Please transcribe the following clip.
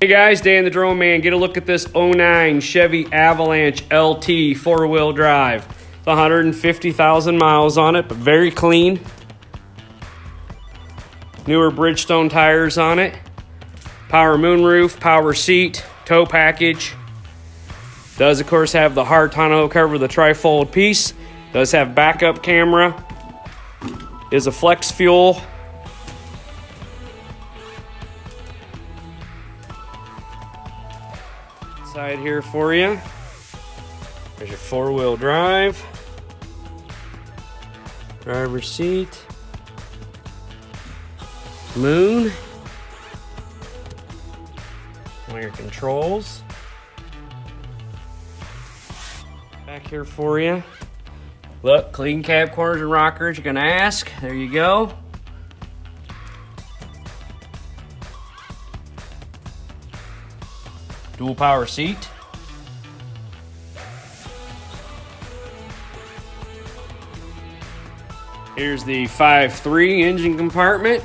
Hey guys, Dan the Drone Man. Get a look at this '09 Chevy Avalanche LT 4-wheel drive. It's 150,000 miles on it, but very clean. Newer Bridgestone tires on it. Power moonroof, power seat, tow package. Does of course have the hard tonneau cover, the trifold piece. Does have backup camera. Is a flex fuel. Side here for you. There's your 4-wheel drive. Driver's seat. Moon. All your controls. Back here for you. Look, clean cab corners and rockers. You're gonna ask. There you go. Dual power seat. Here's the 5.3 engine compartment.